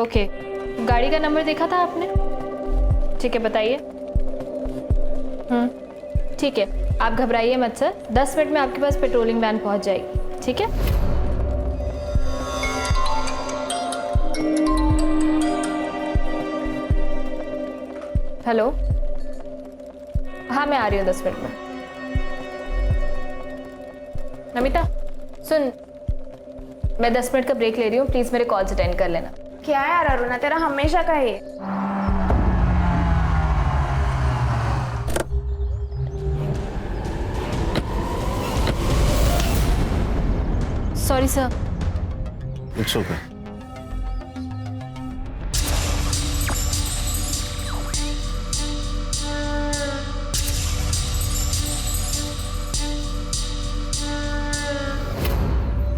Okay, गाड़ी का number देखा था आपने? ठीक है, बताइए। ठीक है, आप घबराइए मत सर, 10 मिनट में आपके पास पेट्रोलिंग वैन पहुंच जाएगी, ठीक है? हेलो, हाँ मैं आ रही हूँ 10 मिनट में। नमिता सुन, मैं 10 मिनट का ब्रेक ले रही हूँ, प्लीज मेरे कॉल्स अटेंड कर लेना। क्या है यार अरुणा, तेरा हमेशा का ही है। Sorry sir. It's okay.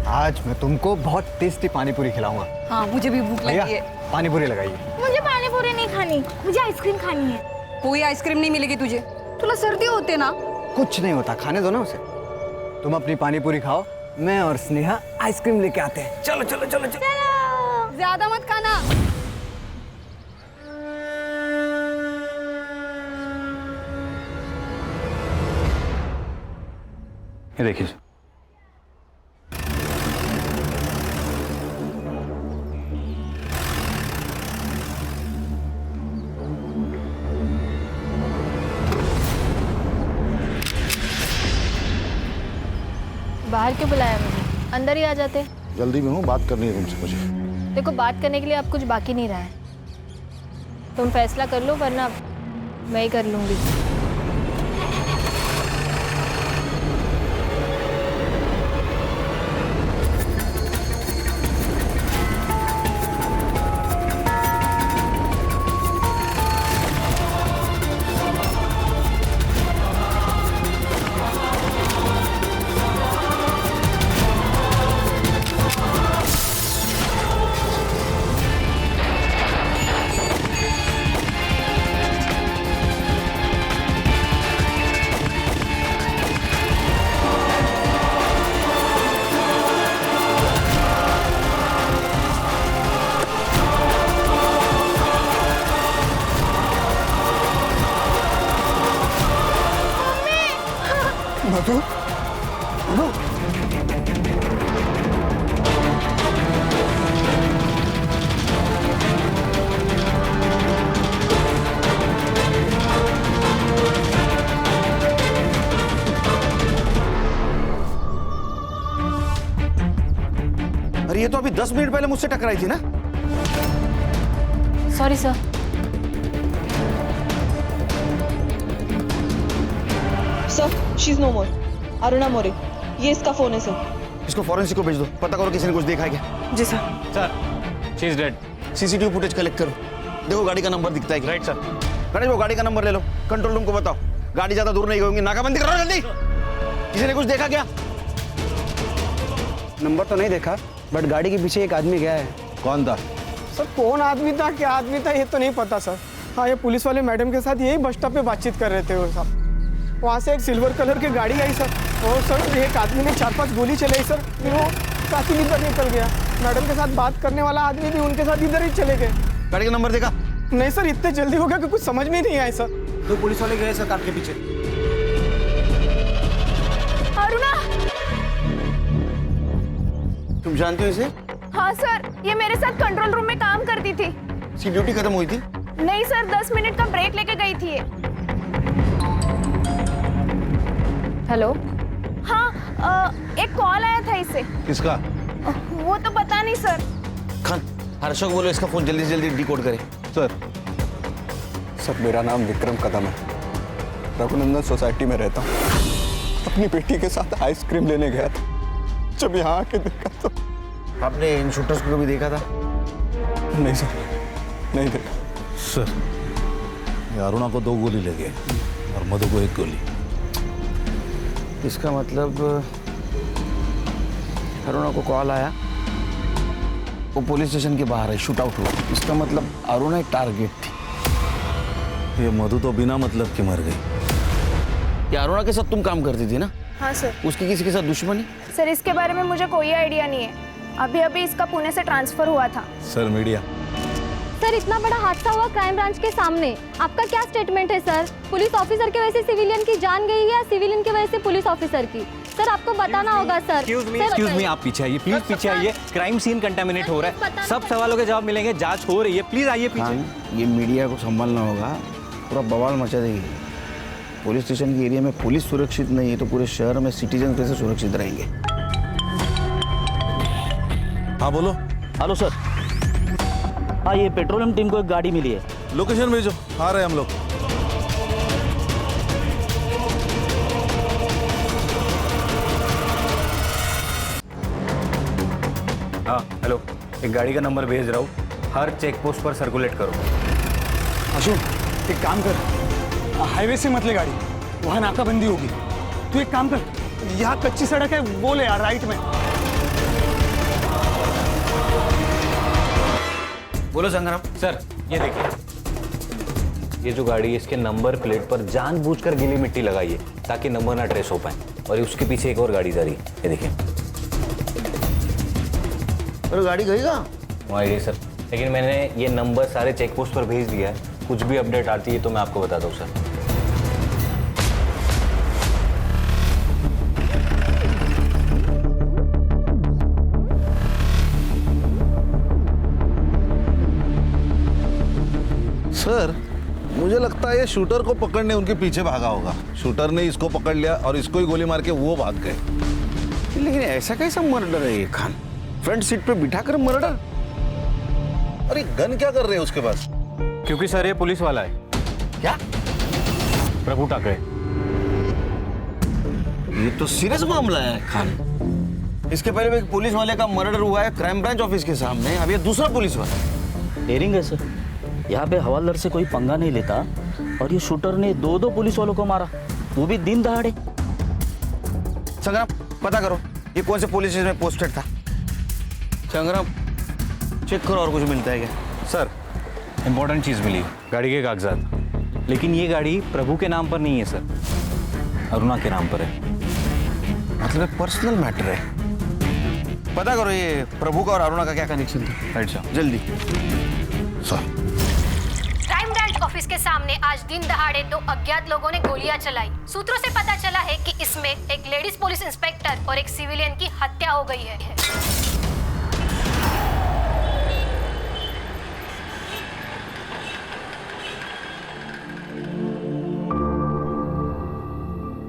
आज मैं तुमको बहुत टेस्टी पानी पूरी खिलाऊंगा। हाँ मुझे भी भूख लगी है। पानी पूरी लगाइए। मुझे पानी पूरी नहीं खानी, मुझे आइसक्रीम खानी है। कोई आइसक्रीम नहीं मिलेगी तुझे, तुला सर्दी होते ना। कुछ नहीं होता, खाने दो ना उसे। तुम अपनी पानी पूरी खाओ, मैं और स्नेहा आइसक्रीम लेके आते हैं। चलो चलो चलो चलो। ज्यादा मत खाना। ये देखिए, बाहर क्यों बुलाया मुझे? अंदर ही आ जाते। जल्दी में हूँ, बात करनी है तुमसे मुझे। देखो, बात करने के लिए अब कुछ बाकी नहीं रहा है, तुम फैसला कर लो वरना मैं ही कर लूंगी। मधु, मधु। अरे ये तो अभी 10 मिनट पहले मुझसे टकराई थी ना। Sorry sir. Sir, she is no more. Aruna More, ये इसका फोन है सर। इसको फॉरेंसिक को भेज दो, पता करो किसी ने कुछ देखा है क्या। जी sir. Sir, she is dead. CCTV footage collect करो, देखो गाड़ी का नंबर दिखता है क्या। Right sir. गणेश वो गाड़ी का नंबर ले लो, कंट्रोल रूम को बताओ, गाड़ी ज्यादा दूर नहीं होगी, नाकाबंदी करो जल्दी। किसी ने कुछ देखा क्या? नंबर तो नहीं देखा, बट गाड़ी के पीछे एक आदमी गया है। कौन था? सर कौन आदमी था, क्या आदमी था, ये तो नहीं पता सर। हाँ, ये पुलिस वाले मैडम के साथ यही बस स्टॉप पे बातचीत कर रहे थे वो साहब। वहाँ से एक सिल्वर कलर की गाड़ी आई सर, और सर एक आदमी ने 4-5 गोली चलाई सर, फिर वो काफी इधर निकल गया। मैडम के साथ बात करने वाला आदमी भी उनके साथ इधर ही चले गए। गाड़ी का नंबर देखा? नहीं सर, इतने जल्दी हो गया कि कुछ समझ में नहीं आया सर। 2 पुलिस वाले गए सर कार के पीछे। अरुणा। तुम जानते हो इसे? हाँ सर, ये मेरे साथ कंट्रोल रूम में काम करती थी। इसकी ड्यूटी खत्म हुई थी? नहीं सर, 10 मिनट का ब्रेक लेके गई थी ये। हेलो। हाँ, एक कॉल आया था इसे। किसका? वो तो पता नहीं सर। खान, हर्षक बोलो इसका फोन जल्दी से जल्दी डिकोड करे। सर मेरा नाम विक्रम कदम है, रघुनंदन सोसाइटी में रहता हूँ। अपनी बेटी के साथ आइसक्रीम लेने गया था, जब यहाँ आके देखा तो। आपने इन शूटर्स को कभी देखा था? नहीं सर, नहीं देखा। सर, ये अरुणा को 2 गोली लगे और मधु को 1 गोली। इसका मतलब अरुणा को कॉल आया, वो पुलिस स्टेशन के बाहर है, शूट आउट हुआ। इसका मतलब अरुणा एक टारगेट थी। ये मधु तो बिना मतलब के मर गई। ये अरुणा के साथ तुम काम करती थी ना? हाँ सर। उसकी किसी के साथ दुश्मनी? सर इसके बारे में मुझे कोई आइडिया नहीं है, अभी अभी इसका पुणे से ट्रांसफर हुआ था। सर मीडिया, सर इतना बड़ा हादसा हुआ क्राइम ब्रांच के सामने, आपका क्या स्टेटमेंट है सर? पुलिस ऑफिसर की वजह से सिविलियन की जान गई या सिविलियन की वजह से पुलिस ऑफिसर की? सर आपको बताना होगा सर। एक्सक्यूज मी, आप पीछे आइए प्लीज, पीछे आइए। क्राइम सीन कंटामिनेट हो रहा है, सब सवालों के जवाब मिलेंगे, जांच हो रही है, प्लीज आइए पीछे। हाँ, ये मीडिया को संभालना होगा, पूरा बवाल मचा देगी। पुलिस स्टेशन के एरिया में पुलिस सुरक्षित नहीं है तो पूरे शहर में सिटीजन कैसे सुरक्षित रहेंगे? हाँ बोलो। हेलो सर, हाँ ये पेट्रोलियम टीम को एक गाड़ी मिली है। लोकेशन भेजो, आ रहे हैं हम लोग। हाँ हेलो, एक गाड़ी का नंबर भेज रहा हूँ, हर चेक पोस्ट पर सर्कुलेट करो। अशोक एक काम कर, हाईवे से मत ले गाड़ी, वहाँ नाकाबंदी होगी। तू एक काम कर, यहाँ कच्ची सड़क है वो ले यार, राइट में। बोलो संग्राम। सर ये देखिए, ये जो गाड़ी है इसके नंबर प्लेट पर जानबूझकर गीली मिट्टी लगाई है ताकि नंबर ना ट्रेस हो पाए, और उसके पीछे एक और गाड़ी जा रही है, ये देखिए। अरे गाड़ी गई कहाँ? वो आइडिया सर, लेकिन मैंने ये नंबर सारे चेक पोस्ट पर भेज दिया है, कुछ भी अपडेट आती है तो मैं आपको बताता हूँ सर। सर मुझे लगता है ये शूटर को पकड़ने उनके पीछे भागा होगा। शूटर ने इसको पकड़ लिया और इसको ही गोली मार के वो भाग गए। लेकिन ऐसा कैसा मर्डर है ये खान? फ्रंट सीट पे बिठाकर मर्डर? अरे गन क्या कर रहे हैं उसके पास? क्योंकि सर ये पुलिस वाला है। क्या? प्रभु टाकरे। ये तो सीरियस मामला है खान। इसके पहले भी एक पुलिस वाले का मर्डर हुआ है क्राइम ब्रांच ऑफिस के सामने, अब ये दूसरा पुलिस वाला। डेयरिंग है सर, यहाँ पे हवालदार से कोई पंगा नहीं लेता और ये शूटर ने दो पुलिस वालों को मारा, वो भी दिन दहाड़े। संग्राम पता करो ये कौन से पुलिस स्टेशन में पोस्टेड था। संग्राम चेक करो और कुछ मिलता है क्या? सर इंपॉर्टेंट चीज़ मिली, गाड़ी के कागजात, लेकिन ये गाड़ी प्रभु के नाम पर नहीं है सर, अरुणा के नाम पर है। मतलब पर्सनल मैटर है। पता करो ये प्रभु का और अरुणा का क्या कनेक्शन था। राइट सर, जल्दी। सर क्राइम ब्रांच ऑफिस के सामने आज दिन दहाड़े 2 अज्ञात लोगों ने गोलियां चलाई। सूत्रों से पता चला है कि इसमें एक लेडीज पुलिस इंस्पेक्टर और एक सिविलियन की हत्या हो गई है।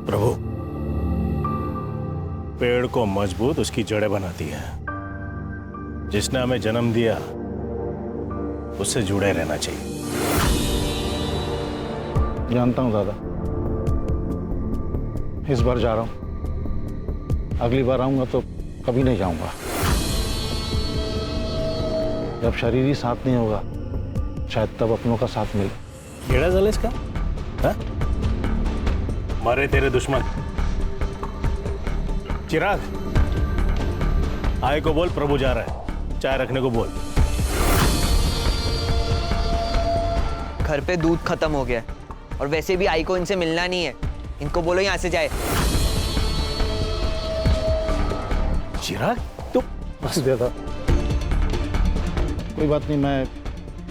प्रभु, पेड़ को मजबूत उसकी जड़ें बनाती है। जिसने हमें जन्म दिया उससे जुड़े रहना चाहिए। जानता हूँ दादा, इस बार जा रहा हूँ, अगली बार आऊंगा तो कभी नहीं जाऊंगा। जब शरीर ही साथ नहीं होगा शायद तब अपनों का साथ मिले। केड़ा जल इसका? हाँ? मारे तेरे दुश्मन। चिराग, आय को बोल प्रभु जा रहा है, चाय रखने को बोल। घर पे दूध खत्म हो गया है और वैसे भी आई को इनसे मिलना नहीं है, इनको बोलो यहाँ से जाए। चिराग तो बस दादा, कोई बात नहीं, मैं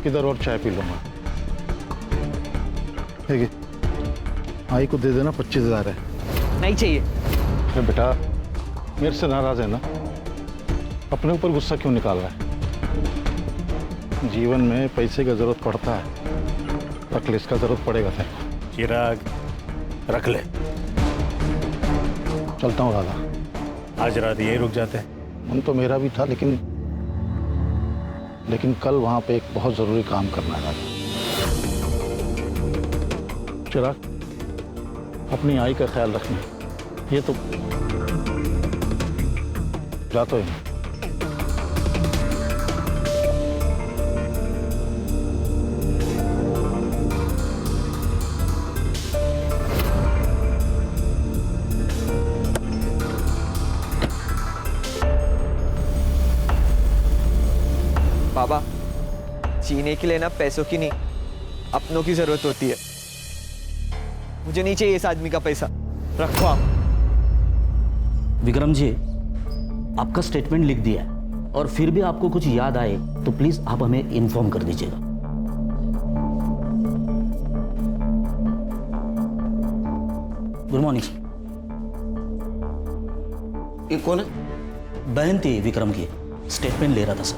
किधर और चाय पी लूंगा। ठीक है, आई को दे देना, 25,000 है। नहीं चाहिए। अरे बेटा मेरे से नाराज है ना, अपने ऊपर गुस्सा क्यों निकाल रहा है? जीवन में पैसे की जरूरत पड़ता है, रख ले, इसका जरूरत पड़ेगा तेरे को। चिराग रख ले। चलता हूँ दादा। आज रात यही रुक जाते हैं। मन तो मेरा भी था, लेकिन कल वहां पे एक बहुत जरूरी काम करना है। चिराग, अपनी आई का ख्याल रखना। ये तो जाता ही नहीं। बाबा, जीने के लिए ना पैसों की नहीं, अपनों की जरूरत होती है। मुझे नहीं चाहिए इस आदमी का पैसा, रखो आप। विक्रम जी, आपका स्टेटमेंट लिख दिया है और फिर भी आपको कुछ याद आए तो प्लीज आप हमें इन्फॉर्म कर दीजिएगा। Good morning. ये कौन है? बहन थी विक्रम की, स्टेटमेंट ले रहा था सर।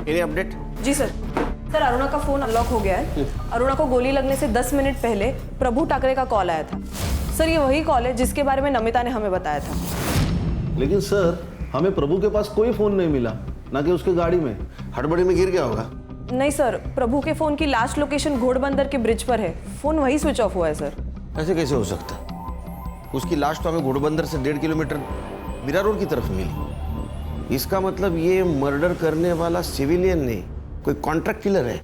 Any update? जी सर। सर अरुणा का फोन अनलॉक हो गया है। अरुणा को गोली लगने से 10 मिनट पहले प्रभु टाकरे का कॉल आया था। सर ये वही कॉल है जिसके बारे में नमिता ने हमें बताया था। लेकिन सर हमें प्रभु के पास कोई फोन नहीं मिला, ना कि उसके गाड़ी में। हड़बड़ी में गिर गया होगा। नहीं सर, प्रभु के फोन की लास्ट लोकेशन घोड़बंदर के ब्रिज पर है। फोन वही स्विच ऑफ हुआ है सर। ऐसे कैसे हो सकता? उसकी लाश तो हमें घोड़बंदर से 1.5 किलोमीटर मीरा रोड की तरफ मिली। इसका मतलब ये मर्डर करने वाला सिविलियन नहीं, कोई कॉन्ट्रैक्ट किलर है।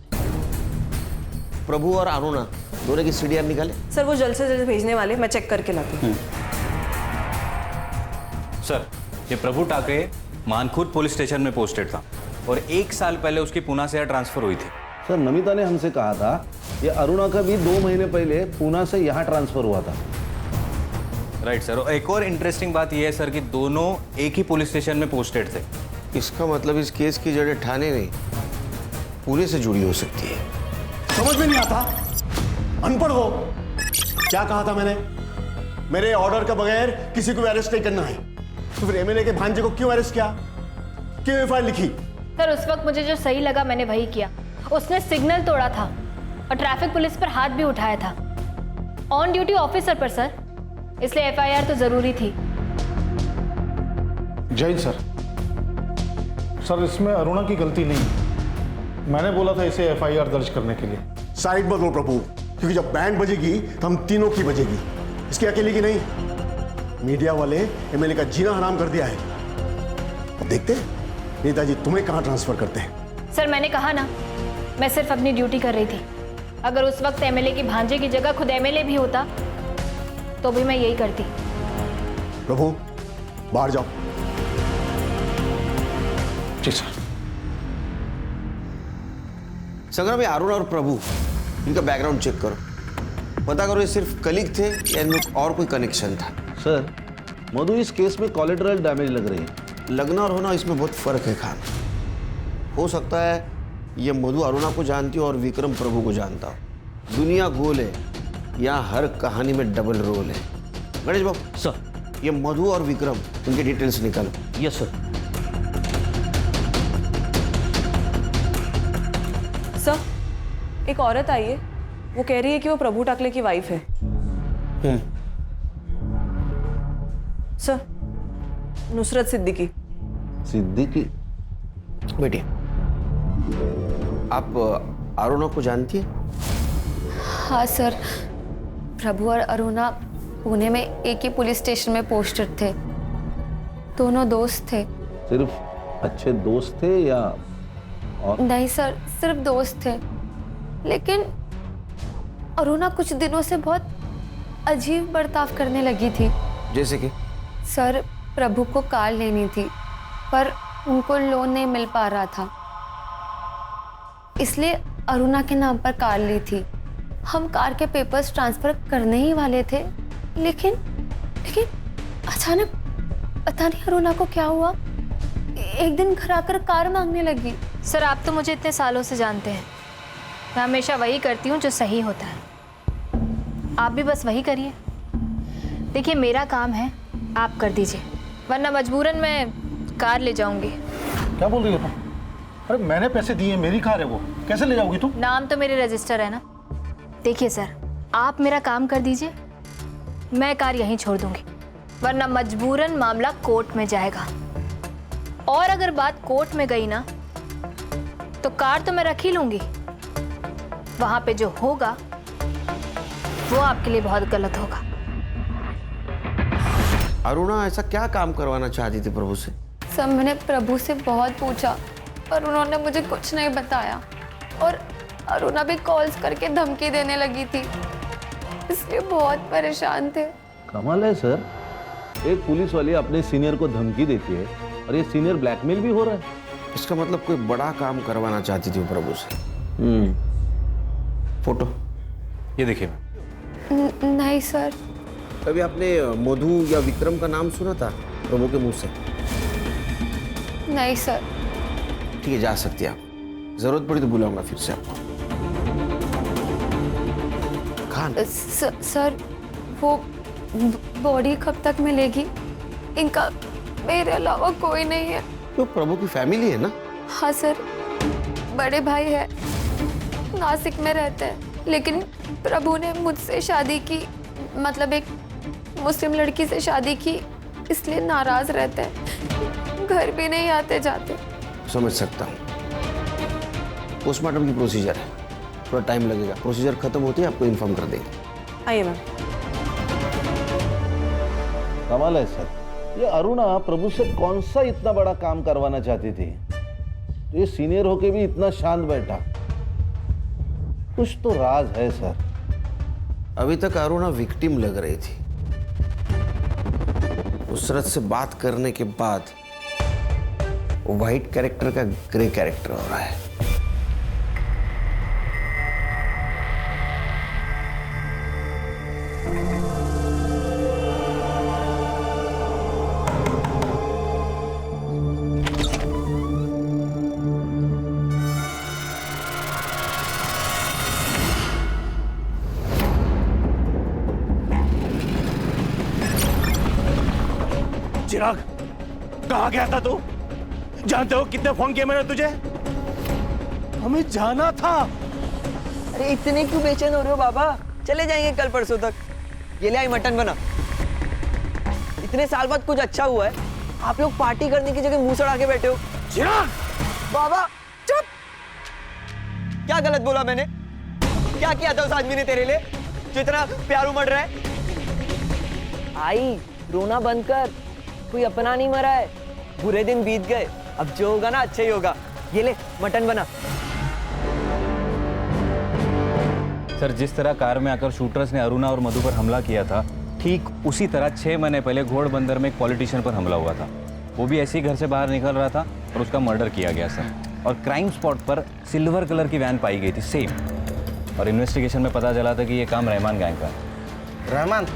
प्रभु और अरुणा दोनों की सीडीआर निकाले? सर वो जल्द से जल्द भेजने वाले, मैं चेक करके लाती हूँ। सर ये प्रभु टाकरे मानखुर्द पुलिस स्टेशन में पोस्टेड था और 1 साल पहले उसकी पूना से यहाँ ट्रांसफर हुई थी। सर नमिता ने हमसे कहा था ये अरुणा का भी 2 महीने पहले पूना से यहाँ ट्रांसफर हुआ था। Right sir. और एक और इंटरेस्टिंग बात यह है सर कि दोनों एक ही पुलिस स्टेशन में पोस्टेड थे। इसका मतलब इस केस की जड़ें थाने नहीं, पूरे से जुड़ी हो सकती है। समझ में नहीं आता, अनपढ़ हो। क्या कहा था मैंने? मेरे ऑर्डर के बगैर किसी को अरेस्ट नहीं करना है। तो फिर एमएलए के भांजे को क्यों अरेस्ट किया? क्यों एफआईआर लिखी? सर उस वक्त मुझे जो सही लगा मैंने वही किया। उसने सिग्नल तोड़ा था और ट्रैफिक पुलिस पर हाथ भी उठाया था, ऑन ड्यूटी ऑफिसर पर सर, इसलिए एफआईआर तो जरूरी थी। जय सर। सर इसमें अरुणा की गलती नहीं, मैंने बोला था इसे एफआईआर दर्ज करने के लिए। साइड बदलो प्रभु, क्योंकि जब बैंड बजेगी तो हम तीनों की बजेगी, इसकी अकेले की नहीं। मीडिया वाले एमएलए का जीना हराम कर दिया है। अब देखते हैं नेताजी तुम्हें कहां ट्रांसफर करते हैं। सर मैंने कहा ना, मैं सिर्फ अपनी ड्यूटी कर रही थी। अगर उस वक्त एमएलए की भांजे की जगह खुद एमएलए भी होता तो भी मैं यही करती। प्रभु बाहर जाओ। जी सर। संग्राम, ये अरुणा और प्रभु, इनका बैकग्राउंड चेक करो, पता करो ये सिर्फ कलीग थे या इनमें और कोई कनेक्शन था। सर मधु इस केस में कोलेटरल डैमेज लग रही है। लगना और होना इसमें बहुत फर्क है खान। हो सकता है ये मधु अरुणा को जानती हो और विक्रम प्रभु को जानता हो। दुनिया गोल है, यहाँ हर कहानी में डबल रोल है। गणेश बाबू सर, ये मधु और विक्रम, उनके डिटेल्स निकालो। Yes sir. सर एक औरत आई है, वो कह रही है कि वो प्रभु टाकले की वाइफ है। सर नुसरत सिद्दीकी। सिद्दीकी? बेटिए, आप अरुणा को जानती है? हाँ सर, प्रभु और अरुणा पुणे में एक ही पुलिस स्टेशन में पोस्टेड थे। दोनों दोस्त थे। सिर्फ अच्छे दोस्त थे या और? नहीं सर, सिर्फ दोस्त थे। लेकिन अरुणा कुछ दिनों से बहुत अजीब बर्ताव करने लगी थी। जैसे कि? सर प्रभु को कार लेनी थी पर उनको लोन नहीं मिल पा रहा था, इसलिए अरुणा के नाम पर कार ली थी। हम कार के पेपर्स ट्रांसफर करने ही वाले थे, लेकिन अचानक पता नहीं अरुणा को क्या हुआ, एक दिन घर आकर कार मांगने लगी। सर आप तो मुझे इतने सालों से जानते हैं, मैं हमेशा वही करती हूँ जो सही होता है। आप भी बस वही करिए। देखिए मेरा काम है, आप कर दीजिए, वरना मजबूरन मैं कार ले जाऊंगी। क्या बोल रही हो तुम? अरे मैंने पैसे दिए, मेरी कार है वो, कैसे ले जाओगी तुम? नाम तो मेरे रजिस्टर है ना। देखिए सर, आप मेरा काम कर दीजिए, मैं कार यहीं छोड़ दूंगी, वरना मजबूरन मामला कोर्ट में जाएगा। और अगर बात कोर्ट में गई ना तो कार तो मैं रख ही लूंगी, वहां पे जो होगा वो आपके लिए बहुत गलत होगा। अरुणा ऐसा क्या काम करवाना चाहती थी प्रभु से? सब मैंने प्रभु से बहुत पूछा पर उन्होंने मुझे कुछ नहीं बताया, और अरुणा भी कॉल्स करके धमकी देने लगी थी, इसलिए बहुत परेशान थे। कमाल है सर, एक पुलिस वाली अपने सीनियर को धमकी देती है और ये सीनियर ब्लैकमेल भी हो रहा है। इसका मतलब कोई बड़ा काम करवाना चाहती थी प्रभु से। फोटो ये देखिए। नहीं सर। अभी आपने मधु या विक्रम का नाम सुना था प्रभु के मुंह से? नहीं सर। ठीक है, जा सकती है आप, जरूरत पड़ी तो बुलाऊंगा फिर से आपको। जान। सर वो बॉडी कब तक मिलेगी? इनका मेरे अलावा कोई नहीं है। तो प्रभु की फैमिली है ना? हाँ सर, बड़े भाई है, नासिक में रहते हैं, लेकिन प्रभु ने मुझसे शादी की, मतलब एक मुस्लिम लड़की से शादी की, इसलिए नाराज रहते हैं, घर भी नहीं आते जाते। समझ सकता हूँ। पोस्टमार्टम की प्रोसीजर है, थोड़ा टाइम लगेगा। प्रोसीजर खत्म होते ही आपको इन्फॉर्म कर देंगे। आइए मैम। कमाल है सर, ये अरुणा प्रभु से कौन सा इतना बड़ा काम करवाना चाहती थी, तो ये सीनियर होके भी इतना शांत बैठा। कुछ तो राज है सर। अभी तक अरुणा विक्टिम लग रही थी, नुसरत से बात करने के बाद व्हाइट कैरेक्टर का ग्रे कैरेक्टर हो रहा है। चिराग, कहाँ गया था तू? जानते हो कितने फोन किए मैंने तुझे? हमें जाना था। अरे इतने क्यों बेचैन हो रहे हो बाबा? चले जाएंगे कल परसों तक। ये ले आई मटन बना। इतने साल बाद कुछ अच्छा हुआ है, आप लोग पार्टी करने की जगह मुंह सड़ा के बैठे हो। चिराग! बाबा चुप! क्या गलत बोला मैंने? क्या किया था उस आदमी ने तेरे लिए जो इतना प्यार उमड़ रहा है? आई, रोना बंद कर, कोई अपना नहीं मरा है। बुरे दिन बीत गए, अब जो होगा ना अच्छा ही होगा। ये ले मटन बना। सर, जिस तरह कार में आकर शूटर्स ने अरुणा और मधु पर हमला किया था, ठीक उसी तरह 6 महीने पहले घोड़बंदर में एक पॉलिटिशियन पर हमला हुआ था। वो भी ऐसे ही घर से बाहर निकल रहा था और उसका मर्डर किया गया सर। और क्राइम स्पॉट पर सिल्वर कलर की वैन पाई गई थी, सेम। और इन्वेस्टिगेशन में पता चला था कि ये काम रहमान गैंग का है। रहमान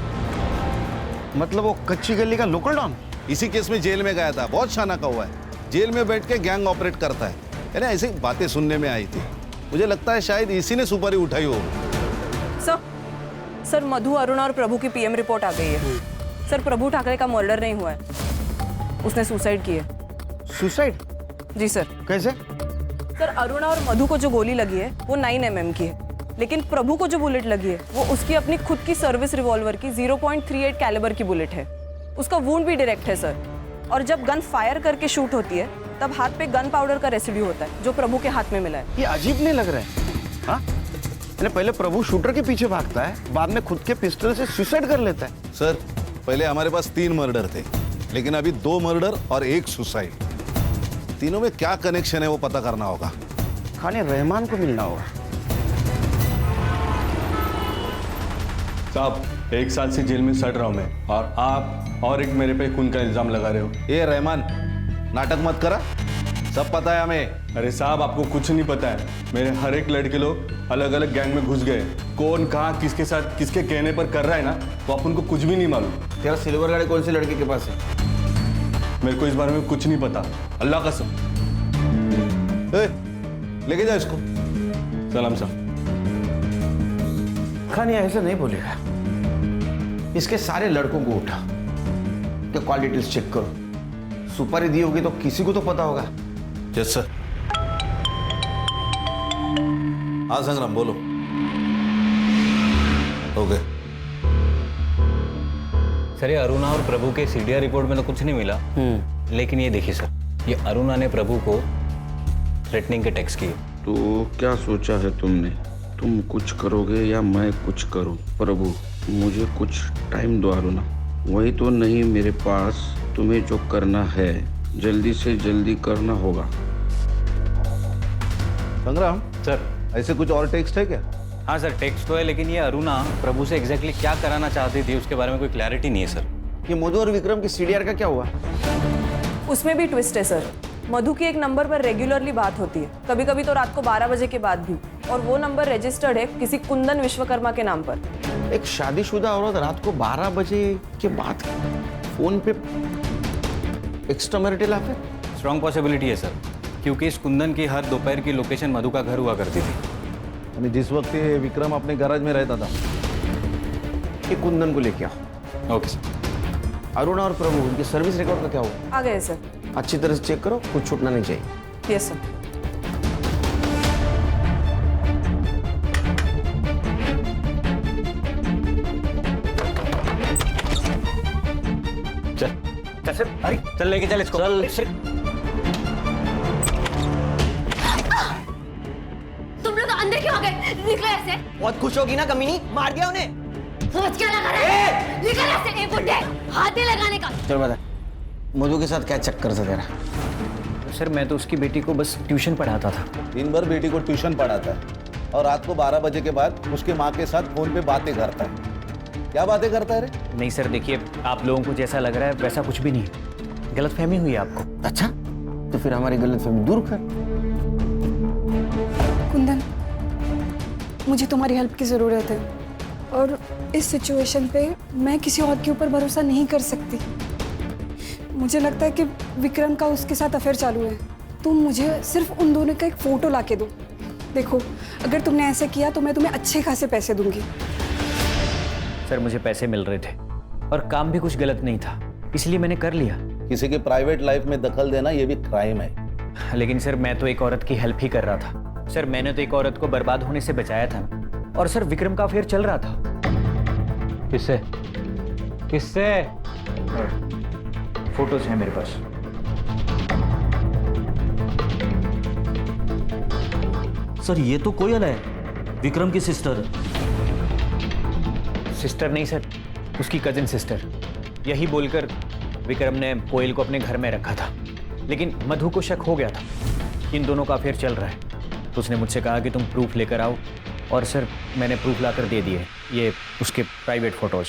मतलब वो कच्ची गली का लोकल डॉन? इसी केस में जेल में गया था, बहुत शाना का हुआ है। जेल में बैठ के गैंग ऑपरेट करता है। यानी ऐसी बातें सुनने में आई थी। मुझे लगता है शायद इसी ने सुपारी उठाई हो। सर, मधु, अरुणा और प्रभु की पीएम रिपोर्ट आ गई है। सर, प्रभु ठाकरे का मर्डर नहीं हुआ है, उसने सुसाइड की है। सुसाइड? जी सर। कैसे? सर, अरुणा और मधु को जो गोली लगी है वो 9 mm की है, लेकिन प्रभु को जो बुलेट लगी है वो उसकी अपनी खुद की सर्विस रिवॉल्वर की 0.38 कैलिबर की बुलेट है। उसका वुंड भी डायरेक्ट है सर। और जब गन फायर करके शूट होती है तब हाथ पे गन पाउडर का रेसिड्यू होता है जो प्रभु के हाथ में मिला है। ये अजीब नहीं लग रहा है? हाँ? पहले प्रभु शूटर के पीछे भागता है, बाद में खुद के पिस्टल से सुसाइड कर लेता है। सर, पहले हमारे पास 3 मर्डर थे, लेकिन अभी 2 मर्डर और 1 सुसाइड। तीनों में क्या कनेक्शन है वो पता करना होगा। खाने रहमान को मिलना होगा। साहब, 1 साल से जेल में सड़ रहा हूं मैं, और आप और एक मेरे पे खून का इल्जाम लगा रहे हो। ये रहमान, नाटक मत करा, सब पता है हमें। अरे साहब, आपको कुछ नहीं पता है। मेरे हर एक लड़के लोग अलग अलग गैंग में घुस गए। कौन कहाँ किसके साथ किसके कहने पर कर रहा है ना, तो अपन को कुछ भी नहीं मालूम। तेरा सिल्वर गाड़ी कौन सी लड़की के पास है? मेरे को इस बारे में कुछ नहीं पता, अल्लाह कसम। लेके जाओ इसको। सलाम साहब। खान ये ऐसा नहीं बोलेगा। इसके सारे लड़कों को उठा के कॉल डिटेल्स चेक करो। सुपारी दी होगी तो किसी को तो पता होगा। Yes sir. हाँ संग्राम, बोलो। ओके सर, ये अरुणा और प्रभु के सीडीआर रिपोर्ट में तो कुछ नहीं मिला, लेकिन ये देखिए सर, ये अरुणा ने प्रभु को थ्रेटनिंग के टेक्स्ट किए। तो क्या सोचा है तुमने? तुम कुछ करोगे या मैं कुछ करूं? प्रभु, मुझे कुछ टाइम दो अरुणा। वही तो नहीं मेरे पास। तुम्हें जो करना है जल्दी से जल्दी करना होगा। संग्राम सर, ऐसे कुछ और टेक्स्ट है क्या? हाँ सर, टेक्स्ट तो है, लेकिन ये अरुणा प्रभु से एग्जैक्टली क्या कराना चाहती थी उसके बारे में कोई क्लैरिटी नहीं है सर। ये मधु और विक्रम की सीडीआर का क्या हुआ? उसमें भी ट्विस्ट है सर। मधु की एक नंबर पर रेगुलरली बात होती है, कभी कभी तो रात को 12 बजे के बाद भी, और वो नंबर रजिस्टर्ड है किसी कुंदन विश्वकर्मा के नाम पर। एक शादीशुदा औरत रात को 12 बजे के बाद फोन पे extra marital affair? Strong possibility है सर, क्योंकि इस कुंदन की हर दोपहर की लोकेशन मधु का घर हुआ करती थी। जिस वक्त ये विक्रम अपने गैराज में रहता था ये कुंदन को लेके आओ। Okay sir. अरुणा और प्रभु, उनके सर्विस रिकॉर्ड का क्या हुआ? आ गए सर। अच्छी तरह से चेक करो, कुछ छूटना नहीं चाहिए। Yes sir. चल सर, अरे चल लेके चल इसको। चल। तुम लोग अंदर क्यों आ गए? निकलो ऐसे। बहुत खुश होगी ना कमीनी, मार दिया उन्हें। सोच क्या लगा रहा है? निकल ऐसे। ए बुड्ढे, हाथ नहीं लगाने का। चल बता, मधु के साथ क्या चक्कर था तेरा? सर मैं तो उसकी बेटी को बस ट्यूशन पढ़ाता था। दिन भर बेटी को ट्यूशन पढ़ाता है और रात को 12 बजे के बाद उसके माँ के साथ फोन पे बातें करता है। क्या बातें करता है रे? नहीं सर देखिए, आप लोगों को जैसा लग रहा है वैसा कुछ भी नहीं। गलतफहमी हुई है आपको। अच्छा, तो फिर हमारी गलतफहमी दूर कर। कुंदन, मुझे तुम्हारी हेल्प की ज़रूरत है और इस सिचुएशन पे मैं किसी और के ऊपर भरोसा नहीं कर सकती। मुझे लगता है कि विक्रम का उसके साथ अफेयर चालू है। तुम मुझे सिर्फ उन दोनों का एक फ़ोटो ला के दो। देखो, अगर तुमने ऐसे किया तो मैं तुम्हें अच्छे खासे पैसे दूंगी। सर मुझे पैसे मिल रहे थे और काम भी कुछ गलत नहीं था, इसलिए मैंने कर लिया। किसी के प्राइवेट लाइफ में दखल देना ये भी क्राइम है। लेकिन सर मैं तो एक औरत की हेल्प ही कर रहा था। सर मैंने तो एक औरत को बर्बाद होने से बचाया था ना। और सर विक्रम का अफेयर चल रहा था। किससे? किससे? फोटोज हैं मेरे पास। सर ये तो कोयल है, विक्रम की सिस्टर। सिस्टर नहीं सर, उसकी कजिन सिस्टर। यही बोलकर विक्रम ने कोयल को अपने घर में रखा था, लेकिन मधु को शक हो गया था कि इन दोनों का अफेयर चल रहा है। तो उसने मुझसे कहा कि तुम प्रूफ लेकर आओ, और सर मैंने प्रूफ लाकर दे दिए, ये उसके प्राइवेट फोटोज।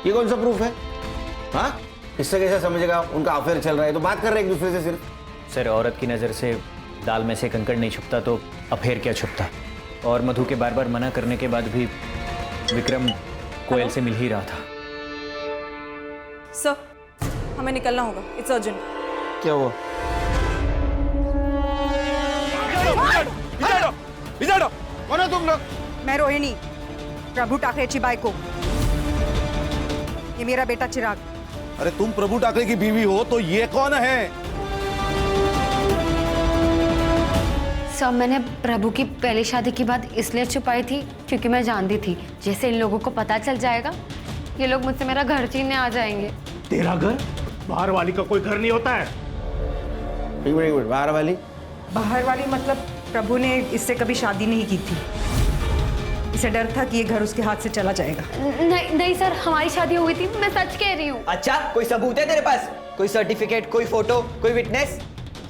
ये कौन सा प्रूफ है? हाँ, इससे कैसे समझेगा उनका अफेयर चल रहा है? तो बात कर रहे हैं एक दूसरे से सिर्फ। सर औरत की नज़र से दाल में से कंकड़ नहीं छुपता, तो अफेयर क्या छुपता? और मधु के बार बार मना करने के बाद भी विक्रम कोयल से मिल ही रहा था। सर हमें निकलना होगा, इट्स अर्जेंट। क्या हुआ? कौन हो तुम लोग? मैं रोहिणी, प्रभू टाकरेची बायको। ये मेरा बेटा चिराग। अरे तुम प्रभु ठाकरे की बीवी हो तो ये कौन है? सर मैंने प्रभु की पहली शादी की बात इसलिए छुपाई थी क्योंकि मैं जानती थी जैसे इन लोगों को पता चल जाएगा, ये लोग मुझसे मेरा घर छीनने आ जाएंगे। तेरा घर? बाहर वाली का कोई घर नहीं होता है। एक मिनट, बाहर वाली? बाहर वाली मतलब प्रभु ने इससे कभी शादी नहीं की थी। इसे डर था कि ये घर उसके हाथ से चला जाएगा। नहीं नहीं सर, हमारी शादी हुई थी, मैं सच कह रही हूँ। अच्छा, कोई सबूत है तेरे पास? कोई सर्टिफिकेट, कोई फोटो, कोई विटनेस?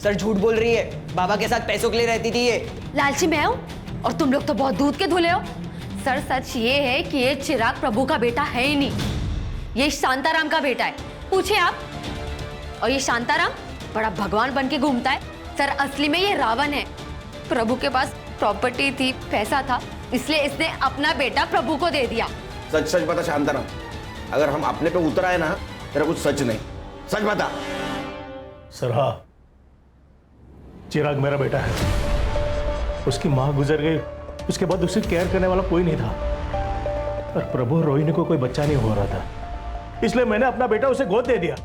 सर झूठ बोल रही है, बाबा के साथ पैसों के लिए रहती थी ये। लालची मैं हूँ और तुम लोग तो बहुत दूध के धुले हो। सर सच ये है कि ये चिराग प्रभु का बेटा है ही नहीं, ये शांताराम का बेटा है, पूछे आप। और ये शांताराम बड़ा भगवान बन के घूमता है। सर असली में ये रावण है। प्रभु के पास प्रॉपर्टी थी, पैसा था, इसलिए इसने अपना बेटा प्रभु को दे दिया। सच सच बता शांताराम, अगर हम अपने पे उतर आए ना, तेरा कुछ सच नहीं, सच बता। सर हाँ, चिराग मेरा बेटा है। उसकी माँ गुजर गई, उसके बाद उसे केयर करने वाला कोई नहीं था। और प्रभु और रोहिणी को कोई बच्चा नहीं हो रहा था, इसलिए मैंने अपना बेटा उसे गोद दे दिया।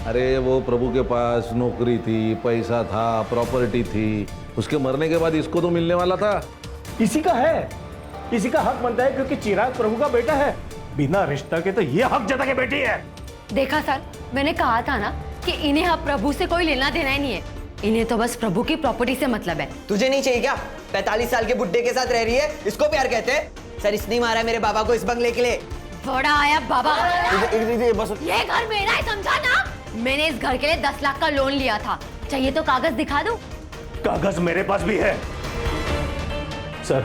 अरे वो प्रभु के पास नौकरी थी, पैसा था, प्रॉपर्टी थी, उसके मरने के बाद इसको तो मिलने वाला था। इसी का है, इसी का हक बनता है क्योंकि चिराग प्रभु का बेटा है। बिना रिश्ता के तो ये हक जता के बेटी है। देखा सर, मैंने कहा था ना कि इन्हें अब प्रभु से कोई लेना देना ही नहीं है, इन्हें तो बस प्रभु की प्रॉपर्टी से मतलब है। तुझे नहीं चाहिए क्या? 45 साल के बुड्ढे के साथ रह रही है, इसको प्यार कहते हैं? सर इसने मारा मेरे बाबा को इस बंगले के लिए। बड़ा आया बाबा। बस ये घर मेरा है, समझा ना? मैंने इस घर के लिए 10 लाख का लोन लिया था, चाहिए तो कागज दिखा दूं? कागज मेरे पास भी है। सर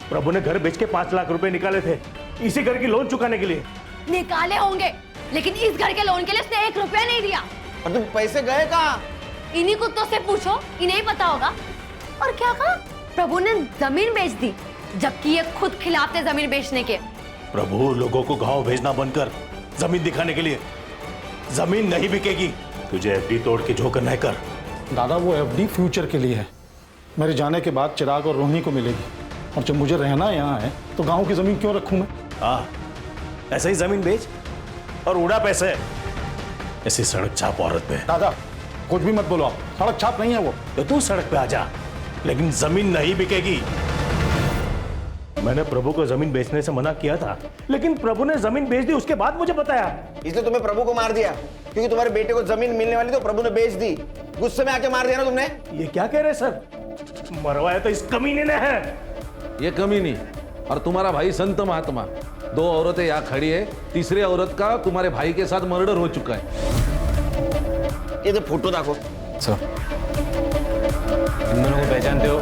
प्रभु ने घर बेच के 5 लाख रुपए निकाले थे इसी घर की लोन चुकाने के लिए। निकाले होंगे, लेकिन इस घर के लोन के लिए उसने 1 रुपया नहीं दिया। और तुम पैसे गए कहाँ? इन्हीं कुत्तों से पूछो, इन्हें ही पता होगा। और क्या कहा? प्रभु ने जमीन बेच दी, जबकि ये खुद खिलाफ थे जमीन बेचने के। प्रभु लोगों को गांव भेजना बनकर जमीन दिखाने के लिए। जमीन नहीं बिकेगी। तुझे एफडी तोड़ के जो करना है कर। दादा वो एफडी फ्यूचर के लिए है। मेरे जाने के बाद चिराग और रोहिणी को मिलेगी, और जब मुझे रहना यहाँ है तो गांव की जमीन क्यों रखूं मैं? हाँ, ऐसे ही जमीन बेच और उड़ा पैसे। ऐसी सड़क छाप औरत पे। दादा कुछ भी मत बोलो आप, सड़क छाप नहीं है वो। तो तू सड़क पे आ जा, लेकिन जमीन नहीं बिकेगी। मैंने प्रभु को जमीन बेचने से मना किया था, लेकिन प्रभु ने जमीन बेच दी, उसके बाद मुझे बताया। इसलिए तुम्हें प्रभु को मार दिया क्योंकि तुम्हारे बेटे को जमीन मिलने वाली तो प्रभु ने बेच दी। गुस्से में आके मार दिया ना तुमने। ये क्या कह रहे सर? मरवाया तो इस कमीने ने है। ये कमीनी और तुम्हारा भाई संत महात्मा, दो औरतें यहाँ खड़ी है। तीसरी औरत का तुम्हारे भाई के साथ मर्डर हो चुका है। ये तो फोटो देखो सर। इन दोनों को पहचानते हो?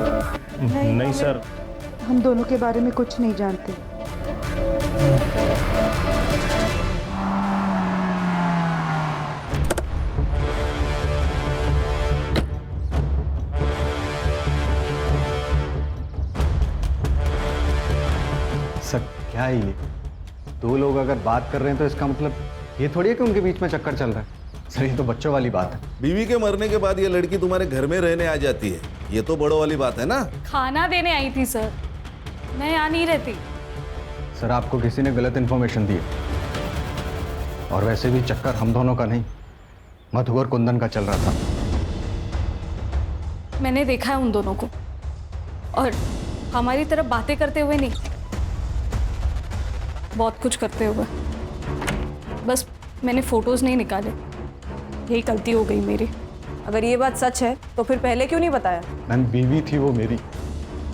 नहीं सर, हम दोनों के बारे में कुछ नहीं जानते। सर क्या है ये? दो लोग अगर बात कर रहे हैं तो इसका मतलब ये थोड़ी है कि उनके बीच में चक्कर चल रहा है। सर ये तो बच्चों वाली बात है। बीवी के मरने के बाद ये लड़की तुम्हारे घर में रहने आ जाती है, ये तो बड़ों वाली बात है ना। खाना देने आई थी सर, मैं यहाँ नहीं रहती। सर आपको किसी ने गलत इन्फॉर्मेशन दी है, और वैसे भी चक्कर हम दोनों का नहीं, मधु और कुंदन का चल रहा था। मैंने देखा है उन दोनों को, और हमारी तरफ बातें करते हुए नहीं, बहुत कुछ करते हुए। बस मैंने फोटोज नहीं निकाले, यही गलती हो गई मेरी। अगर ये बात सच है तो फिर पहले क्यों नहीं बताया? मैम बीवी थी वो मेरी,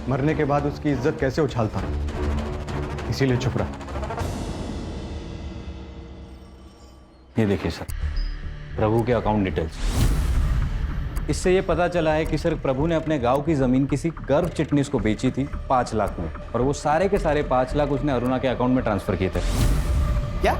मरने के बाद उसकी इज्जत कैसे उछालता, इसीलिए चुप रहा। ये देखिए सर, प्रभु के अकाउंट डिटेल्स। इससे ये पता चला है कि सर प्रभु ने अपने गांव की जमीन किसी गर्भ चिटनीस को बेची थी 5 लाख में, और वो सारे के सारे 5 लाख उसने अरुणा के अकाउंट में ट्रांसफर किए थे। क्या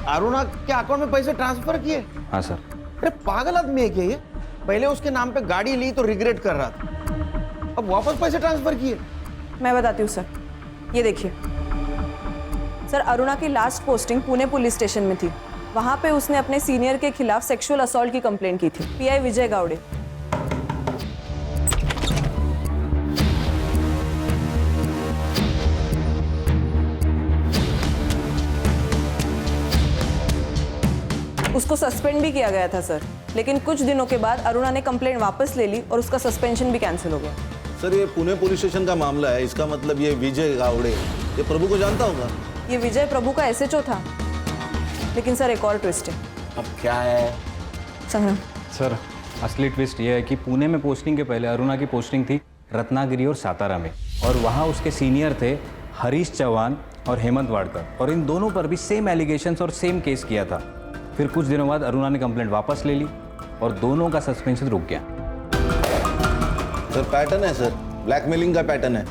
अरुणा के अकाउंट में पैसे ट्रांसफर किए? हाँ सर। अरे पागल आदमी है क्या ये? पहले उसके नाम पे गाड़ी ली तो रिग्रेट कर रहा था, अब वापस पैसे ट्रांसफर किए। मैं बताती हूँ सर, ये देखिए सर, अरुणा की last posting Pune police station में थी। वहां पे उसने अपने सीनियर के खिलाफ सेक्सुअल असॉल्ट की कंप्लेंट की थी। पीआई विजय गावड़े। उसको सस्पेंड भी किया गया था सर, लेकिन कुछ दिनों के बाद अरुणा ने कंप्लेंट वापस ले ली और उसका सस्पेंशन भी कैंसिल हो गया। सर ये पुणे पुलिस स्टेशन का मामला है, इसका मतलब ये विजय गावड़े ये प्रभु को जानता होगा। ये विजय प्रभु का एसएचओ था। लेकिन सर एक और ट्विस्ट है। अब क्या है संग्राम? सर असली ट्विस्ट ये है कि पुणे में पोस्टिंग के पहले अरुणा की पोस्टिंग थी रत्नागिरी और सातारा में, और वहाँ उसके सीनियर थे हरीश चौहान और हेमंत वाडकर, और इन दोनों पर भी सेम एलिगेशंस और सेम केस किया था। फिर कुछ दिनों बाद अरुणा ने कंप्लेंट वापस ले ली और दोनों का सस्पेंशन रुक गया। सर पैटर्न है सर, ब्लैकमेलिंग का पैटर्न है।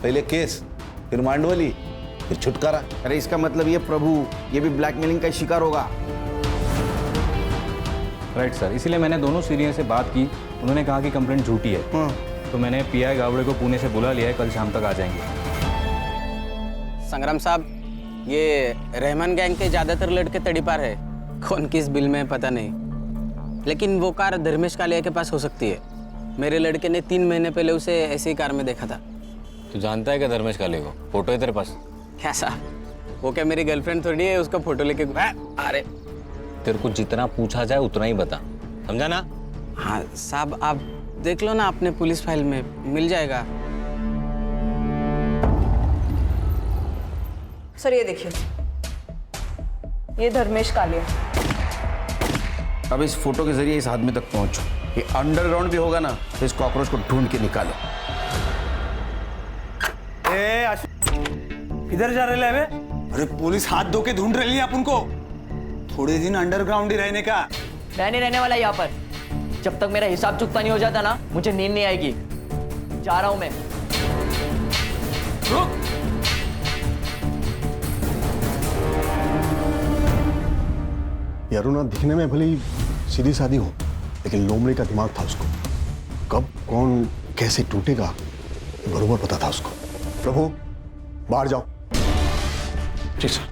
पहले केस, फिर मांडवली, फिर छुटकारा। अरे इसका मतलब ये प्रभु ये भी ब्लैकमेलिंग का शिकार होगा। राइट सर, इसीलिए मैंने दोनों सीनियर से बात की, उन्होंने कहा कि कंप्लेंट झूठी है। तो मैंने पीआई गावड़े को पुणे से बुला लिया है, कल शाम तक आ जाएंगे। संग्राम साहब, ये रहमान गैंग के ज़्यादातर लड़के तड़ीपार है, कौन किस बिल में पता नहीं, लेकिन वो कार धर्मेश कालिया के पास हो सकती है। मेरे लड़के ने 3 महीने पहले उसे ऐसी कार में देखा था। तू जानता है क्या धर्मेश कालिया को? फोटो है तेरे पास? क्या साहब, वो क्या मेरी गर्लफ्रेंड थोड़ी है उसका फोटो लेके? अरे तेरे को जितना पूछा जाए उतना ही बता, समझा ना? हाँ साहब, आप देख लो ना अपने पुलिस फाइल में, मिल जाएगा। सर ये देखिए, ये धर्मेश कालिया। अब इस फोटो के जरिए इस आदमी तक पहुंचो। ये अंडरग्राउंड भी होगा ना तो इस कॉकरोच को ढूंढ के निकालो। किधर जा रहे हैं? अरे पुलिस हाथ धो के ढूंढ रही है अपन को। थोड़े दिन अंडरग्राउंड ही रहने का। मैं नहीं रहने वाला यहाँ पर। जब तक मेरा हिसाब चुकता नहीं हो जाता ना, मुझे नींद नहीं आएगी। जा रहा हूं मैं। रुक। ये अरुणा दिखने में भले ही सीधी सादी हो, लेकिन लोमड़ी का दिमाग था उसको। कब कौन कैसे टूटेगा बरोबर पता था उसको। प्रभु बाहर जाओ। जी सर।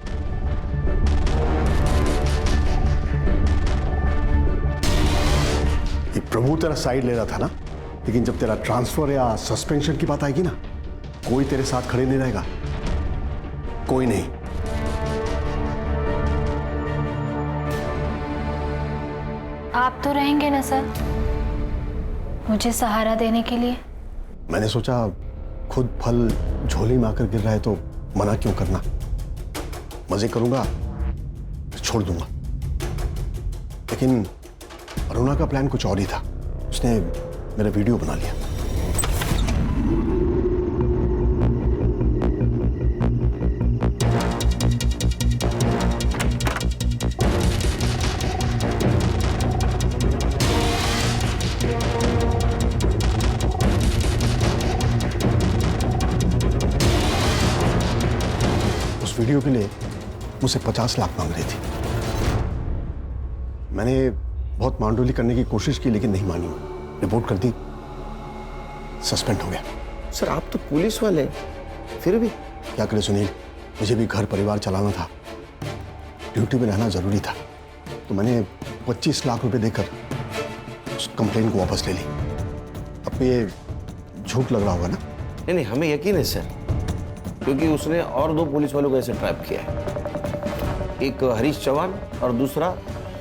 प्रभु तेरा साइड ले रहा था ना, लेकिन जब तेरा ट्रांसफर या सस्पेंशन की बात आएगी ना, कोई तेरे साथ खड़े नहीं रहेगा, कोई नहीं। आप तो रहेंगे ना सर, मुझे सहारा देने के लिए? मैंने सोचा खुद फल झोली में आकर गिर रहा है तो मना क्यों करना, मजे करूंगा छोड़ दूंगा। लेकिन अरुणा का प्लान कुछ और ही था, उसने मेरा वीडियो बना लिया। उस वीडियो के लिए मुझसे 50 लाख मांग रही थी। मैंने बहुत मांडोली करने की कोशिश की लेकिन नहीं मानी, रिपोर्ट कर दी, सस्पेंड हो गया। सर आप तो पुलिस वाले, फिर भी क्या करे सुनील, मुझे भी घर परिवार चलाना था, ड्यूटी में रहना जरूरी था, तो मैंने 25 लाख रुपए देकर उस कंप्लेन को वापस ले ली। अब ये झूठ लग रहा होगा ना? नहीं, हमें यकीन है सर, क्योंकि उसने और 2 पुलिस वालों को ऐसे ट्रैप किया है, एक हरीश चौहान और दूसरा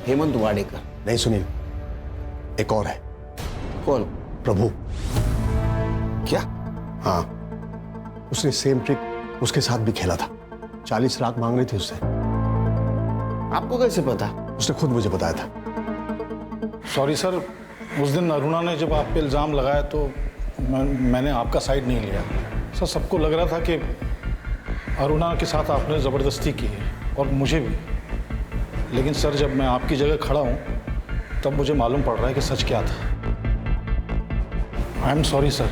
हेमंत वाडेकर। नहीं सुनील, एक और है। कौन? प्रभु। क्या? हाँ, उसने सेम ट्रिक उसके साथ भी खेला था। 40 लाख मांग रही थी उससे। आपको कैसे पता? उसने खुद मुझे बताया था। सॉरी सर, उस दिन अरुणा ने जब आप पे इल्ज़ाम लगाया तो मैंने आपका साइड नहीं लिया सर। सबको लग रहा था कि अरुणा के साथ आपने ज़बरदस्ती की है और मुझे भी, लेकिन सर जब मैं आपकी जगह खड़ा हूँ तब मुझे मालूम पड़ रहा है कि सच क्या था। I am sorry sir.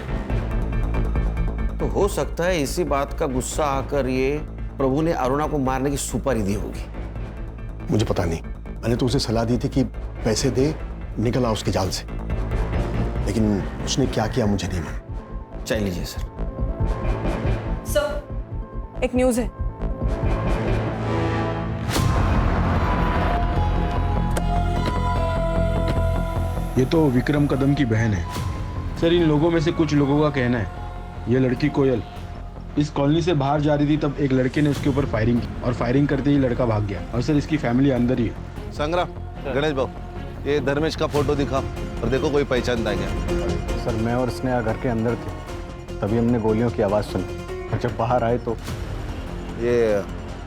तो हो सकता है इसी बात का गुस्सा आकर ये प्रभु ने अरुणा को मारने की सुपारी दी होगी। मुझे पता नहीं, मैंने तो उसे सलाह दी थी कि पैसे दे, निकल आ उसके जाल से, लेकिन उसने क्या किया मुझे नहीं मालूम। चाय लीजिए सर। सर एक न्यूज़ है। ये तो विक्रम कदम की बहन है सर। इन लोगों में से कुछ लोगों का कहना है ये लड़की कोयल इस कॉलोनी से बाहर जा रही थी, तब एक लड़के ने उसके ऊपर फायरिंग की और फायरिंग करते ही लड़का भाग गया। और सर इसकी फैमिली अंदर ही है। संग्राम, गणेश बाबू, ये धर्मेश का फोटो दिखा और देखो कोई पहचानता है क्या? सर मैं और स्नेहा घर के अंदर थे, तभी हमने गोलियों की आवाज़ सुनी और जब बाहर आए तो ये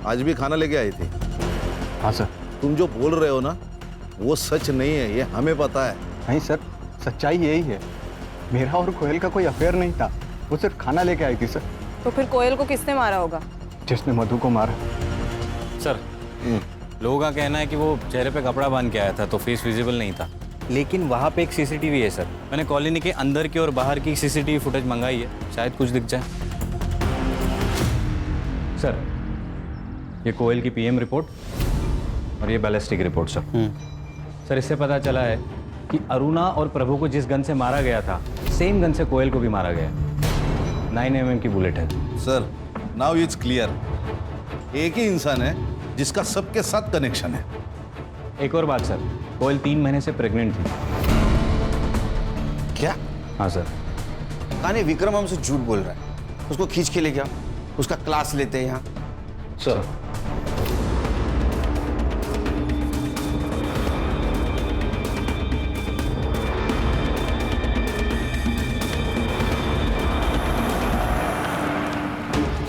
आज भी खाना लेके आई थी? हाँ सर। तुम जो बोल रहे हो ना वो सच नहीं है, ये हमें पता है। नहीं सर, सच्चाई यही है, मेरा और कोयल का कोई अफेयर नहीं था, वो सिर्फ खाना लेके आई थी सर। तो फिर कोयल को किसने मारा होगा? जिसने मधु को मारा। सर लोगों का कहना है कि वो चेहरे पे कपड़ा बांध के आया था तो फेस विजिबल नहीं था, लेकिन वहाँ पे एक सीसीटीवी है सर। मैंने कॉलोनी के अंदर की और बाहर की सीसीटीवी फुटेज मंगाई है, शायद कुछ दिख जाए। सर ये कोयल की पीएम रिपोर्ट और ये बैलिस्टिक रिपोर्ट सर। सर इससे पता चला है कि अरुणा और प्रभु को जिस गन से मारा गया था सेम गन से कोयल को भी मारा गया। 9 mm की बुलेट है। सर नाउ इट्स क्लियर, एक ही इंसान है जिसका सबके साथ कनेक्शन है। एक और बात सर, कोयल 3 महीने से प्रेग्नेंट थी। क्या? हाँ सर। कहानी विक्रम हमसे झूठ बोल रहा है, उसको खींच के ले गया, उसका क्लास लेते हैं यहाँ। सर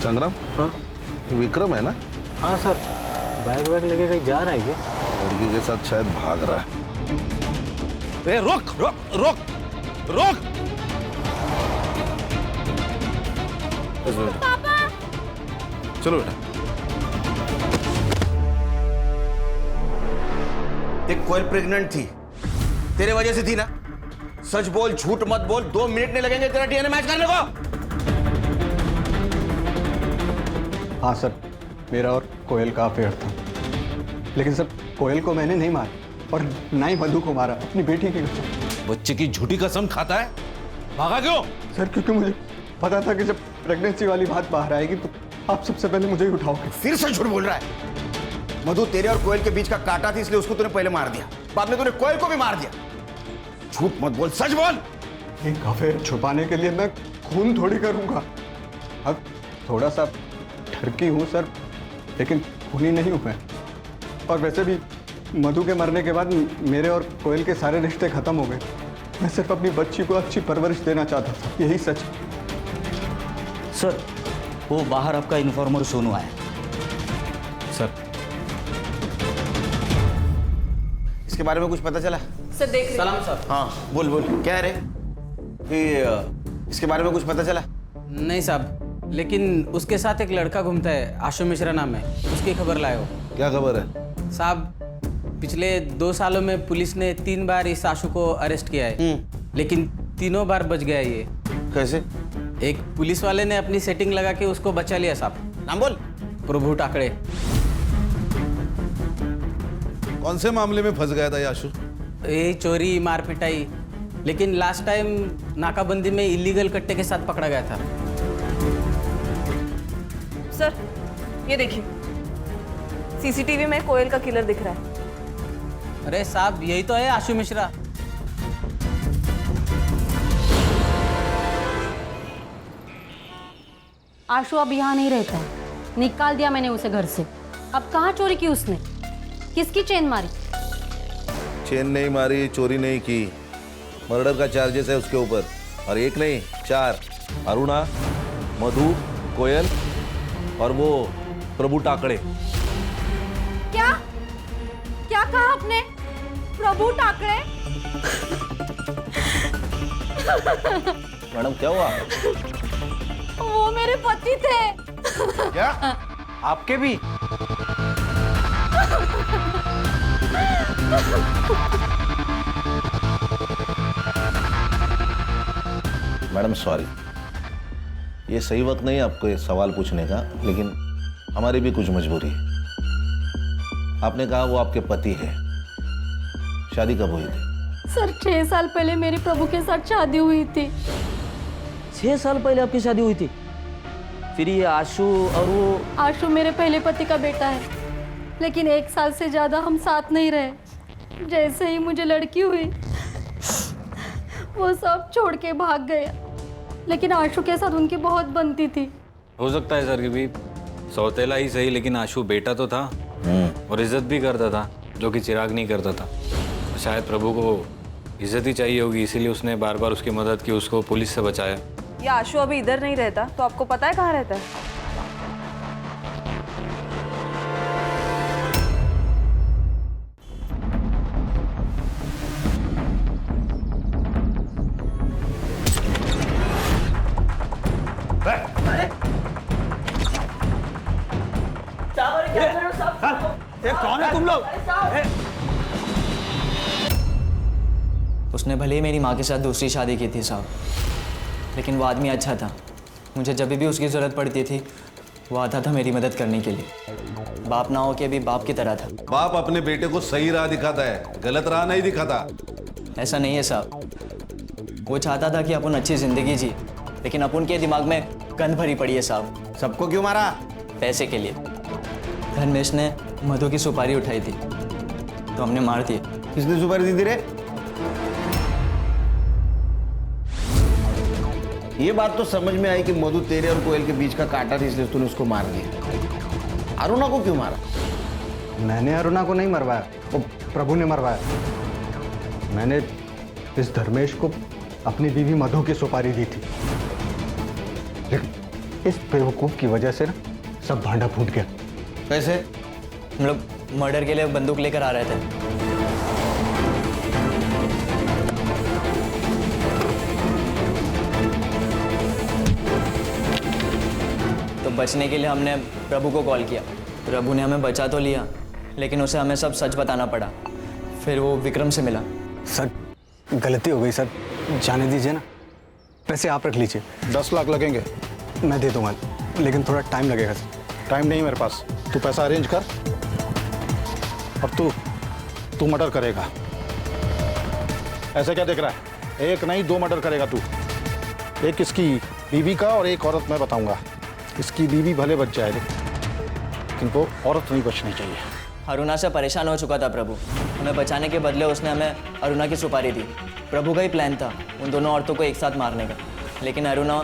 संग्राम, हाँ विक्रम है ना? हाँ सर, बैग वैग लेके कहीं जा रहा है क्या? लड़की के साथ शायद भाग रहा है। रोक रोक रोक रोक! पापा! चलो बेटा। देख कोयल प्रेग्नेंट थी, तेरे वजह से थी ना। सच बोल, झूठ मत बोल, 2 मिनट नहीं लगेंगे तेरा डीएनए मैच करने को। हाँ सर, मेरा और कोयल का अफेयर था, लेकिन सर कोयल को मैंने नहीं मारा और ना ही मधु को मारा, अपनी बेटी की कसम। बच्चे की झूठी कसम खाता है, भागा क्यों? सर क्योंकि मुझे पता था कि जब प्रेगनेंसी वाली बात बाहर आएगी तो आप सबसे पहले मुझे ही उठाओगे। फिर से झूठ बोल रहा है। मधु तेरे और कोयल के बीच का कांटा थी, इसलिए उसको तूने पहले मार दिया, बाद में तूने कोयल को भी मार दिया। झूठ मत बोल, सच बोल। एक अफेयर छुपाने के लिए मैं खून थोड़ी करूंगा। अब थोड़ा सा ठरकी हूँ सर, लेकिन खूनी नहीं हूँ मैं। और वैसे भी मधु के मरने के बाद मेरे और कोयल के सारे रिश्ते खत्म हो गए। मैं सिर्फ अपनी बच्ची को अच्छी परवरिश देना चाहता था, यही सच। सर वो बाहर आपका इन्फॉर्मर सोनू आया। सर इसके बारे में कुछ पता चला? सर देख रहे सलाम सर। हाँ बोल बोल, क्या है रे? इसके बारे में कुछ पता चला? नहीं साहब, लेकिन उसके साथ एक लड़का घूमता है, आशु मिश्रा नाम है, उसकी खबर लाए हो। क्या खबर है? साहब पिछले 2 सालों में पुलिस ने 3 बार इस आशु को अरेस्ट किया है, लेकिन तीनों बार बच गया ये। कैसे? एक पुलिस वाले ने अपनी सेटिंग लगा के उसको बचा लिया साहब। नाम बोल। प्रभु टाकड़े। कौन से मामले में फंस गया था ये आशु? यही चोरी मार पिटाई, लेकिन लास्ट टाइम नाकाबंदी में इलीगल कट्टे के साथ पकड़ा गया था। सर ये देखिए, सीसीटीवी में कोयल का किलर दिख रहा है। अरे साहब यही तो है आशु मिश्रा। आशु अब यहाँ नहीं रहता है, निकाल दिया मैंने उसे घर से। अब कहाँ चोरी की उसने? किसकी चेन मारी? चेन नहीं मारी, चोरी नहीं की, मर्डर का चार्जेस है उसके ऊपर। और एक नहीं 4, अरुणा, मधु, कोयल और वो प्रभु टाकड़े। क्या क्या कहा आपने? प्रभु टाकड़े? मैडम क्या हुआ? वो मेरे पति थे। क्या? आपके भी? मैडम सॉरी, ये सही वक्त नहीं आपको ये सवाल पूछने का, लेकिन हमारी भी कुछ मजबूरी है। आपने कहा वो आपके पति है, शादी कब हुई थी? सर 6 साल पहले मेरे प्रभु के साथ शादी हुई थी। 6 साल पहले आपकी शादी हुई थी? फिर ये आशु और वो? आशु मेरे पहले पति का बेटा है, लेकिन 1 साल से ज्यादा हम साथ नहीं रहे। जैसे ही मुझे लड़की हुई वो सब छोड़ के भाग गया, लेकिन आशु के साथ उनकी बहुत बनती थी। हो सकता है सर कि भी सौतेला ही सही, लेकिन आशु बेटा तो था और इज्जत भी करता था, जो कि चिराग नहीं करता था। शायद प्रभु को इज्जत ही चाहिए होगी, इसीलिए उसने बार बार उसकी मदद की, उसको पुलिस से बचाया। ये आशु अभी इधर नहीं रहता, तो आपको पता है कहाँ रहता है? कौन है तुम लोग? उसने भले ही मेरी माँ के साथ दूसरी शादी की थी साहब, लेकिन वो आदमी अच्छा था। मुझे जब भी उसकी ज़रूरत पड़ती थी वो आता था मेरी मदद करने के लिए। बाप ना हो के भी बाप की तरह था। बाप अपने बेटे को सही राह दिखाता है, गलत राह नहीं दिखाता। ऐसा नहीं है साहब, वो चाहता था कि अपन अच्छी ज़िंदगी जी, लेकिन अपन के दिमाग में गंद भरी पड़ी है साहब। सबको क्यों मारा? पैसे के लिए। धर्मेश ने मधु की सुपारी उठाई थी तो हमने मार दी। किसने सुपारी दी थी रे? ये बात तो समझ में आई कि मधु तेरे और कोयल के बीच का कांटा थी, इसलिए तूने उसको मार दिया। अरुणा को क्यों मारा? मैंने अरुणा को नहीं मरवाया, वो प्रभु ने मरवाया। मैंने इस धर्मेश को अपनी बीवी मधु की सुपारी दी थी, लेकिन इस बेवकूफ की वजह से ना सब भांडा फूट गया। कैसे? हम लोग मर्डर के लिए बंदूक लेकर आ रहे थे, तो बचने के लिए हमने प्रभु को कॉल किया। प्रभु ने हमें बचा तो लिया, लेकिन उसे हमें सब सच बताना पड़ा। फिर वो विक्रम से मिला। सर गलती हो गई सर, जाने दीजिए ना। पैसे आप रख लीजिए। 10 लाख लगेंगे। मैं दे दूंगा, लेकिन थोड़ा टाइम लगेगा सर। टाइम नहीं मेरे पास, तू पैसा अरेंज कर और तू मर्डर करेगा। ऐसे क्या देख रहा है? एक नहीं 2 मर्डर करेगा तू। एक इसकी बीवी का और एक औरत मैं बताऊंगा। इसकी बीवी भले बच जाए, लेकिन वो औरत नहीं बचनी चाहिए। अरुणा से परेशान हो चुका था प्रभु, हमें बचाने के बदले उसने हमें अरुणा की सुपारी दी। प्रभु का ही प्लान था उन दोनों औरतों को एक साथ मारने का, लेकिन अरुणा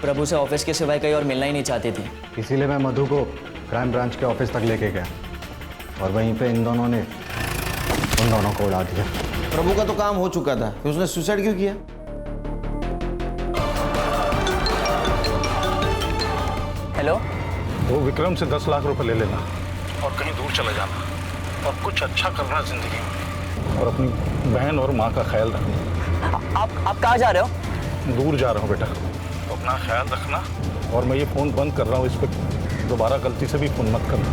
प्रभु से ऑफिस के सिवाय कहीं और मिलना ही नहीं चाहती थी। इसीलिए मैं मधु को क्राइम ब्रांच के ऑफिस तक लेके गया और वहीं पे इन दोनों ने उन दोनों को उड़ा दिया। प्रभु का तो काम हो चुका था, फिर उसने सुसाइड क्यों किया? हेलो, वो विक्रम से 10 लाख रुपए ले लेना और कहीं दूर चले जाना और कुछ अच्छा करना जिंदगी में, और अपनी बहन और माँ का ख्याल रखना। आप कहाँ जा रहे हो? दूर जा रहा हूँ बेटा, तो अपना ख्याल रखना। और मैं ये फ़ोन बंद कर रहा हूँ, इस पर दोबारा गलती से भी फ़ोन मत करना।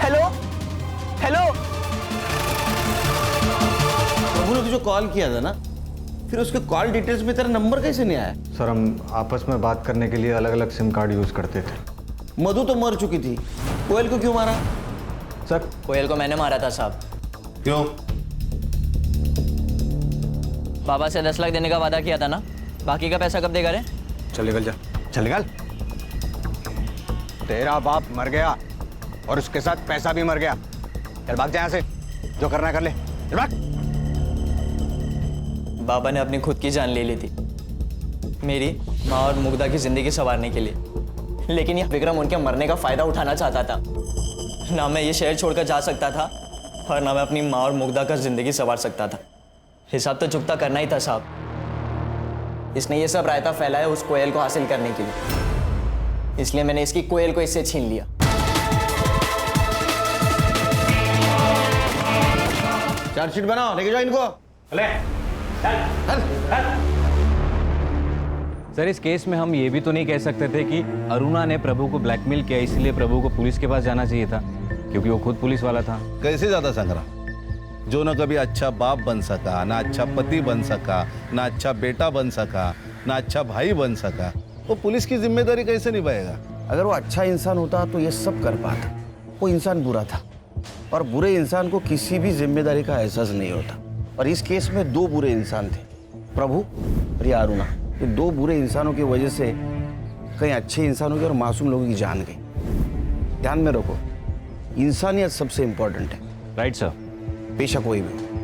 हेलो हेलो, प्रभु ने तुझे कॉल किया था ना, फिर उसके कॉल डिटेल्स में तेरा नंबर कैसे नहीं आया? सर हम आपस में बात करने के लिए अलग अलग सिम कार्ड यूज़ करते थे। मधु तो मर चुकी थी, कोयल को क्यों मारा? सर कोयल को मैंने मारा था साहब। क्यों? बाबा से 10 लाख देने का वादा किया था ना, बाकी का पैसा कब देगा रे? चल निकल जा, चल निकल। तेरा बाप मर गया और उसके साथ पैसा भी मर गया। चल भाग जा यहाँ से, जो करना कर ले, चल भाग। बाबा ने अपनी खुद की जान ले ली थी मेरी, माँ और मुग्धा की जिंदगी संवारने के लिए, लेकिन यह विक्रम उनके मरने का फायदा उठाना चाहता था। ना मैं ये शहर छोड़कर जा सकता था और ना मैं अपनी माँ और मुग्धा का जिंदगी संवार सकता था। हिसाब तो चुकता करना ही था साहब। इसने ये सब रायता फैलाया उस कोयल को हासिल करने के लिए, इसलिए मैंने इसकी कोयल को इससे छीन लिया। चार्जशीट बनाओ, लेके जाओ इनको। सर इस केस में हम ये भी तो नहीं कह सकते थे कि अरुणा ने प्रभु को ब्लैकमेल किया, इसलिए प्रभु को पुलिस के पास जाना चाहिए था, क्योंकि वो खुद पुलिस वाला था। कैसे ज्यादा संग्राम, जो न कभी अच्छा बाप बन सका, ना अच्छा पति बन सका, ना अच्छा बेटा बन सका, ना अच्छा भाई बन सका, वो पुलिस की जिम्मेदारी कैसे निभाएगा? अगर वो अच्छा इंसान होता तो ये सब कर पाता। वो इंसान बुरा था, और बुरे इंसान को किसी भी जिम्मेदारी का एहसास नहीं होता। और इस केस में 2 बुरे इंसान थे, प्रभु और ये अरुणा। ये 2 बुरे इंसानों की वजह से कई अच्छे इंसानों की और मासूम लोगों की जान गई। ध्यान में रखो, इंसानियत सबसे इंपॉर्टेंट है। Right sir. बेशक कोई भी।